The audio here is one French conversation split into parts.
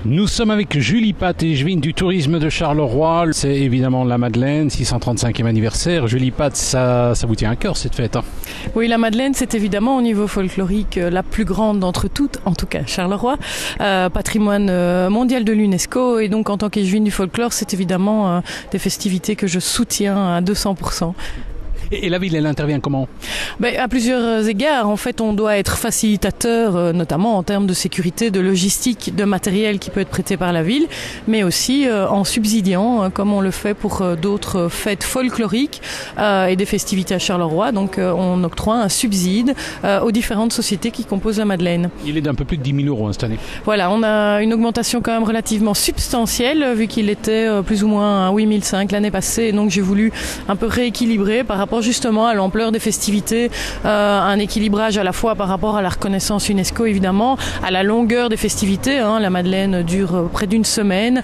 Nous sommes avec Julie Pat et Jevine du tourisme de Charleroi. C'est évidemment la Madeleine, 635e anniversaire. Julie Pat, ça vous tient à cœur cette fête, hein? Oui, la Madeleine, c'est évidemment au niveau folklorique la plus grande d'entre toutes, en tout cas Charleroi, patrimoine mondial de l'UNESCO. Et donc en tant qu'échevine du folklore, c'est évidemment des festivités que je soutiens à 200%. Et la ville, elle intervient comment? À plusieurs égards. En fait, on doit être facilitateur, notamment en termes de sécurité, de logistique, de matériel qui peut être prêté par la ville, mais aussi en subsidiant, comme on le fait pour d'autres fêtes folkloriques et des festivités à Charleroi. Donc, on octroie un subside aux différentes sociétés qui composent la Madeleine. Il est d'un peu plus de 10 000 euros cette année. Voilà, on a une augmentation quand même relativement substantielle, vu qu'il était plus ou moins à 8 500 l'année passée. Et donc, j'ai voulu un peu rééquilibrer par rapport justement à l'ampleur des festivités, un équilibrage à la fois par rapport à la reconnaissance UNESCO évidemment, à la longueur des festivités, la Madeleine dure près d'une semaine,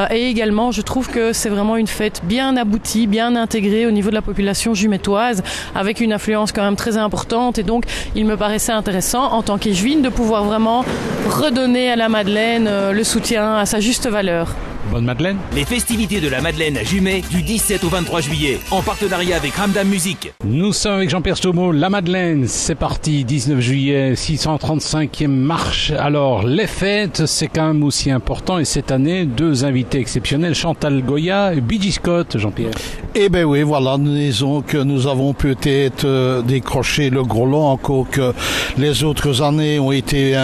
et également je trouve que c'est vraiment une fête bien aboutie, bien intégrée au niveau de la population jumettoise, avec une influence quand même très importante, et donc il me paraissait intéressant en tant qu'échevine de pouvoir vraiment redonner à la Madeleine le soutien à sa juste valeur. Bonne Madeleine. Les festivités de la Madeleine à Jumet du 17 au 23 juillet, en partenariat avec Ramdam Musique. Nous sommes avec Jean-Pierre Stomo. La Madeleine, c'est parti, 19 juillet, 635e marche. Alors, les fêtes, c'est quand même aussi important. Et cette année, deux invités exceptionnels, Chantal Goya et B.J. Scott, Jean-Pierre. Eh bien oui, voilà, disons que nous avons peut-être décroché le gros lot, encore que les autres années ont été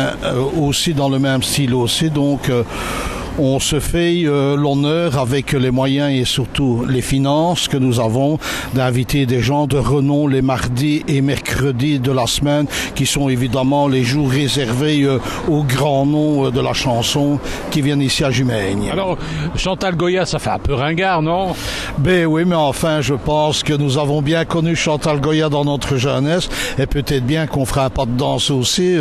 aussi dans le même style aussi, donc... on se fait l'honneur avec les moyens et surtout les finances que nous avons d'inviter des gens de renom les mardis et mercredis de la semaine qui sont évidemment les jours réservés aux grands noms de la chanson qui viennent ici à Jumaigne. Alors, Chantal Goya, ça fait un peu ringard, non? Ben oui, mais enfin, je pense que nous avons bien connu Chantal Goya dans notre jeunesse et peut-être bien qu'on fera un pas de danse aussi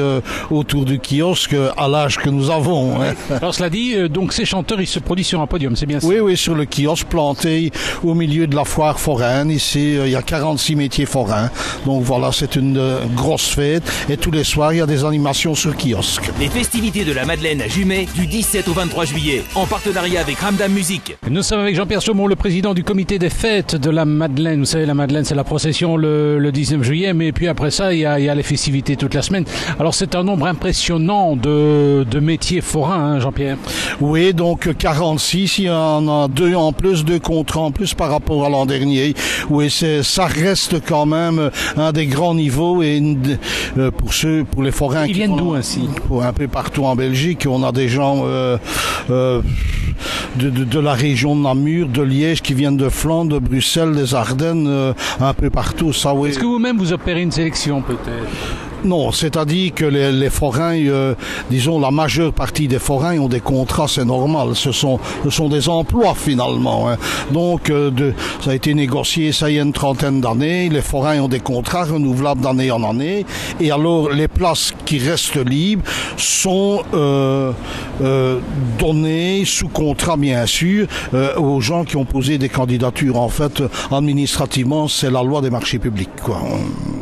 autour du kiosque à l'âge que nous avons. Hein. Alors, cela dit, donc ces chanteurs, ils se produisent sur un podium, c'est bien ça? Oui, sur le kiosque planté au milieu de la foire foraine. Ici, il y a 46 métiers forains. Donc voilà, c'est une grosse fête. Et tous les soirs, il y a des animations sur kiosque. Les festivités de la Madeleine à Jumet du 17 au 23 juillet, en partenariat avec Ramdam Musique. Nous sommes avec Jean-Pierre Chaumont, le président du comité des fêtes de la Madeleine. Vous savez, la Madeleine, c'est la procession le 19 juillet, mais puis après ça, il y a les festivités toute la semaine. Alors, c'est un nombre impressionnant de métiers forains, hein, Jean-Pierre? Oui, donc 46, il y en a deux contrats en plus par rapport à l'an dernier. Oui, ça reste quand même un des grands niveaux et pour les forains qui viennent d'où ainsi? Un peu partout en Belgique, on a des gens de la région de Namur, de Liège, qui viennent de Flandre, de Bruxelles, des Ardennes, un peu partout. Ça, oui. Est-ce que vous-même vous opérez une sélection peut-être? Non, c'est-à-dire que les forains, disons la majeure partie des forains ont des contrats, c'est normal. Ce sont des emplois finalement. Hein. Donc, ça a été négocié, ça y a une trentaine d'années. Les forains ont des contrats renouvelables d'année en année. Et alors, les places qui restent libres sont données sous contrat, bien sûr, aux gens qui ont posé des candidatures. En fait, administrativement, c'est la loi des marchés publics, quoi.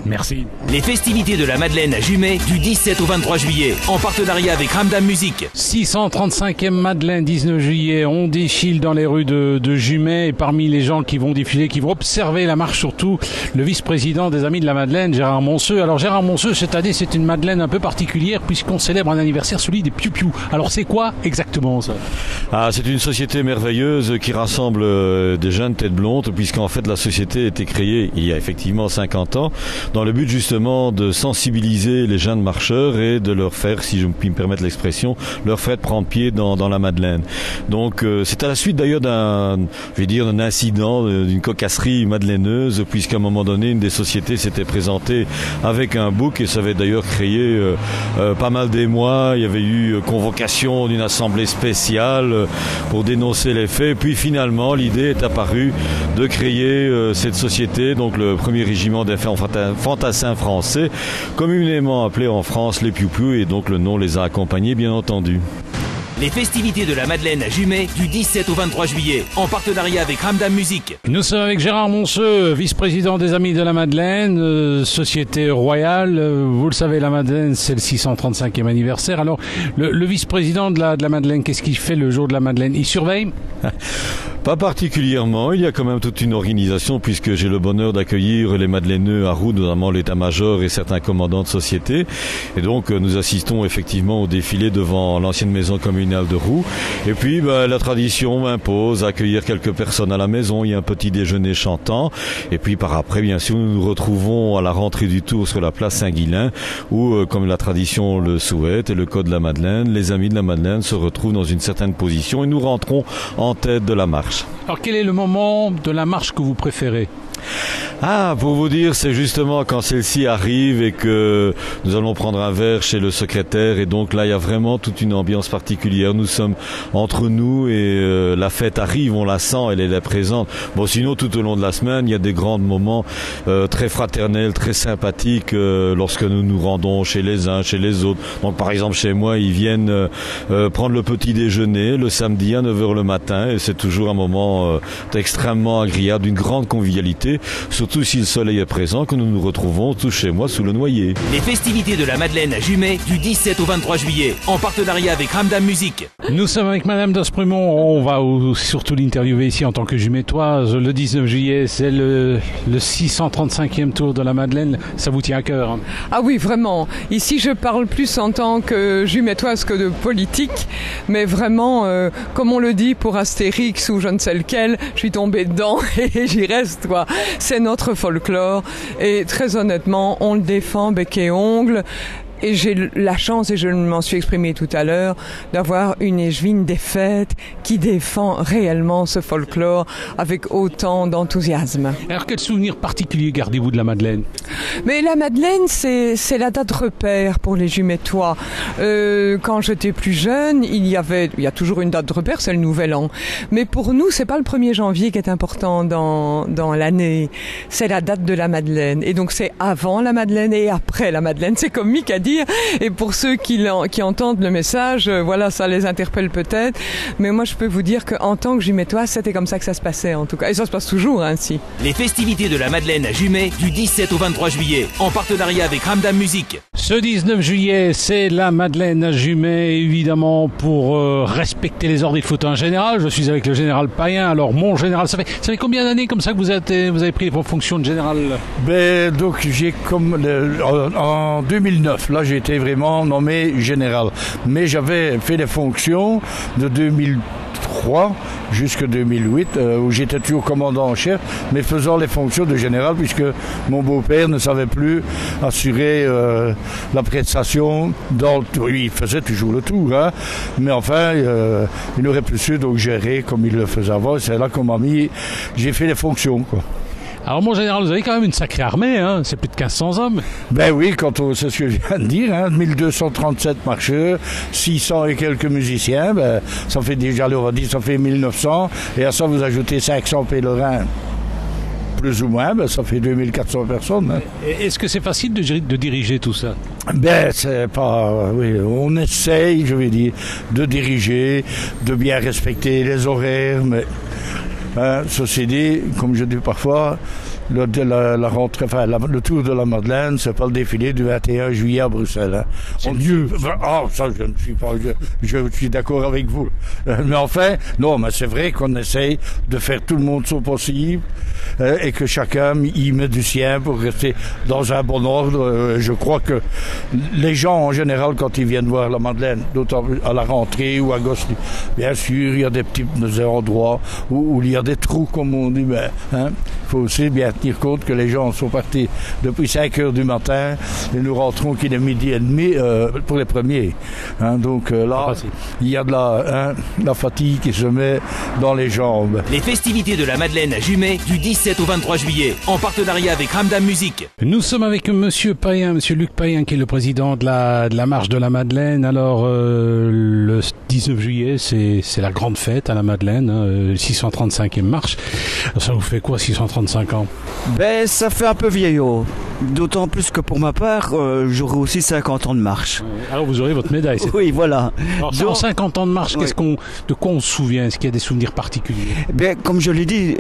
Merci. Les festivités de la Madeleine à Jumet du 17 au 23 juillet, en partenariat avec Ramdam Musique. 635e Madeleine, 19 juillet, on défile dans les rues de Jumet et parmi les gens qui vont défiler, qui vont observer la marche surtout, le vice-président des Amis de la Madeleine, Gérard Monceux. Alors Gérard Monceux, cette année c'est une Madeleine un peu particulière puisqu'on célèbre un anniversaire, celui des Piu Piu. Alors c'est quoi exactement ça? C'est une société merveilleuse qui rassemble des jeunes têtes blondes puisqu'en fait la société a été créée il y a effectivement 50 ans dans le but justement de sensibiliser les jeunes marcheurs et de leur faire, si je puis me permettre l'expression, leur faire prendre pied dans la Madeleine. Donc c'est à la suite d'ailleurs d'un incident, d'une cocasserie madeleineuse, puisqu'à un moment donné une des sociétés s'était présentée avec un bouc et ça avait d'ailleurs créé pas mal d'émoi. Il y avait eu convocation d'une assemblée spéciale pour dénoncer les faits. Puis finalement l'idée est apparue de créer cette société, donc le premier régiment des fantassins français, communément appelé en France les Piu Piu, et donc le nom les a accompagnés bien entendu. Les festivités de la Madeleine à Jumet du 17 au 23 juillet, en partenariat avec Ramdam Musique. Nous sommes avec Gérard Monceux, vice-président des Amis de la Madeleine, société royale. Vous le savez, la Madeleine, c'est le 635e anniversaire. Alors, le vice-président de la Madeleine, qu'est-ce qu'il fait le jour de la Madeleine? Il surveille? Pas particulièrement, il y a quand même toute une organisation puisque j'ai le bonheur d'accueillir les Madeleineux à Roux, notamment l'état-major et certains commandants de société. Et donc nous assistons effectivement au défilé devant l'ancienne maison communale de Roux. Et puis la tradition impose accueillir quelques personnes à la maison, il y a un petit déjeuner chantant. Et puis par après, bien sûr, nous nous retrouvons à la rentrée du Tour sur la place Saint-Guilain où, comme la tradition le souhaite et le code de la Madeleine, les Amis de la Madeleine se retrouvent dans une certaine position et nous rentrons en tête de la marche. Alors quel est le moment de la marche que vous préférez? Pour vous dire, c'est justement quand celle-ci arrive et que nous allons prendre un verre chez le secrétaire et donc là il y a vraiment toute une ambiance particulière. Nous sommes entre nous et la fête arrive, on la sent, elle est présente. Bon, sinon tout au long de la semaine, il y a des grands moments très fraternels, très sympathiques lorsque nous nous rendons chez les uns, chez les autres. Donc par exemple chez moi, ils viennent prendre le petit déjeuner le samedi à 9h le matin et c'est toujours un moment extrêmement agréable, d'une grande convivialité. Surtout si le soleil est présent, que nous nous retrouvons tous chez moi sous le noyer. Les festivités de la Madeleine à Jumet du 17 au 23 juillet, en partenariat avec Ramdam Musique. Nous sommes avec Madame d'Aspremont, on va surtout l'interviewer ici en tant que jumettoise. Le 19 juillet, c'est le 635e Tour de la Madeleine, ça vous tient à cœur hein? Ah oui, vraiment. Ici, je parle plus en tant que jumettoise que de politique, mais vraiment, comme on le dit pour Astérix ou je ne sais lequel, je suis tombée dedans et j'y reste, quoi. C'est notre folklore et très honnêtement, on le défend bec et ongles. Et j'ai la chance, et je m'en suis exprimé tout à l'heure, d'avoir une échevine des fêtes qui défend réellement ce folklore avec autant d'enthousiasme. Alors quel souvenir particulier gardez-vous de la Madeleine? Mais la Madeleine, c'est la date repère pour les Jumettois. Quand j'étais plus jeune, il y a toujours une date de repère, c'est le Nouvel An. Mais pour nous, c'est pas le 1er janvier qui est important dans l'année. C'est la date de la Madeleine. Et donc c'est avant la Madeleine et après la Madeleine. C'est comique à dire. Et pour ceux qui entendent le message, voilà, ça les interpelle peut-être. Mais moi, je peux vous dire qu'en tant que Jumettoise, c'était comme ça que ça se passait, en tout cas. Et ça se passe toujours ainsi. Les festivités de la Madeleine à Jumet du 17 au 23 juillet, en partenariat avec Ramdam Musique. Ce 19 juillet, c'est la Madeleine à Jumet, évidemment, pour respecter les ordres. Il faut un général. Je suis avec le général Payen. Alors, mon général, ça fait combien d'années comme ça que vous avez pris vos fonctions de général? Donc, j'ai en 2009, là, j'ai été vraiment nommé général. Mais j'avais fait les fonctions de 2003 jusqu'à 2008, où j'étais toujours commandant en chef, mais faisant les fonctions de général, puisque mon beau-père ne savait plus assurer la prestation dans le tour. Il faisait toujours le tour, hein, mais enfin, il n'aurait plus su donc gérer comme il le faisait avant. C'est là qu'on m'a mis, j'ai fait les fonctions, quoi. Alors mon général, vous avez quand même une sacrée armée, hein? C'est plus de 1500 hommes. Ben oui, c'est ce que je viens de dire, hein? 1237 marcheurs, 600 et quelques musiciens, ça fait déjà, on va dire, ça fait 1900, et à ça vous ajoutez 500 pèlerins. Plus ou moins, ça fait 2400 personnes. Hein. Est-ce que c'est facile de diriger tout ça? C'est pas... Oui, on essaye, je vais dire, de diriger, de bien respecter les horaires, mais... ceci dit, comme je dis parfois, la rentrée, le tour de la Madeleine, c'est pas le défilé du 21 juillet à Bruxelles. Hein. C'est mieux. Ça, je ne suis pas, je suis d'accord avec vous. Mais enfin, non, mais c'est vrai qu'on essaye de faire tout le monde son possible et que chacun y met du sien pour rester dans un bon ordre. Je crois que les gens, en général, quand ils viennent voir la Madeleine, d'autant à la rentrée ou à Gosselies, bien sûr, il y a des petits endroits où il y a des trous, comme on dit, mais il faut aussi bien tenir compte que les gens sont partis depuis 5 heures du matin et nous rentrons qu'il est 12h30 pour les premiers. Donc là, il y a de la fatigue qui se met dans les jambes. Les festivités de la Madeleine à Jumet du 17 au 23 juillet, en partenariat avec Ramdam Musique. Nous sommes avec Monsieur Payen, Monsieur Luc Payen, qui est le président de la marche de la Madeleine. Alors, le 19 juillet, c'est la grande fête à la Madeleine, 635e marche. Ça vous fait quoi, 635 ans? Ben, ça fait un peu vieillot. D'autant plus que pour ma part, j'aurai aussi 50 ans de marche. Alors vous aurez votre médaille. Oui, voilà. Alors, en 50 ans de marche, Oui. de quoi on se souvient? Est-ce qu'il y a des souvenirs particuliers? Ben, comme je l'ai dit,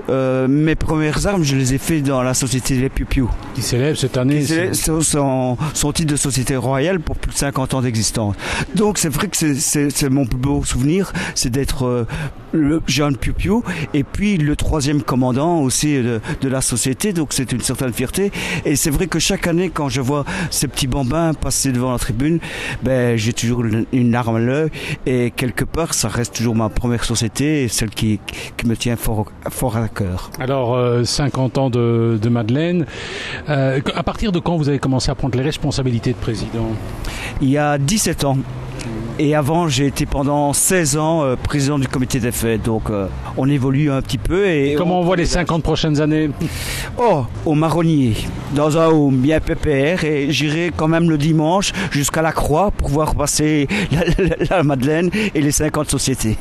mes premières armes, je les ai fait dans la société Les Piu-Piu. Qui célèbre cette année? C'est son titre de société royale pour plus de 50 ans d'existence. Donc c'est vrai que c'est mon plus beau souvenir, c'est d'être le jeune Piu-Piu et puis le troisième commandant aussi de la société, donc c'est une certaine fierté. Et c'est vrai que chaque année, quand je vois ces petits bambins passer devant la tribune, ben, j'ai toujours une larme à l'œil et quelque part, ça reste toujours ma première société et celle qui me tient fort à cœur. Alors, 50 ans de Madeleine. À partir de quand vous avez commencé à prendre les responsabilités de président? Il y a 17 ans. Et avant, j'ai été pendant 16 ans président du comité des fêtes. Donc, on évolue un petit peu. Et comment on voit les 50 prochaines années? Oh, au Marronnier, dans un home bien pépère. Et j'irai quand même le dimanche jusqu'à la Croix pour voir passer la Madeleine et les 50 sociétés.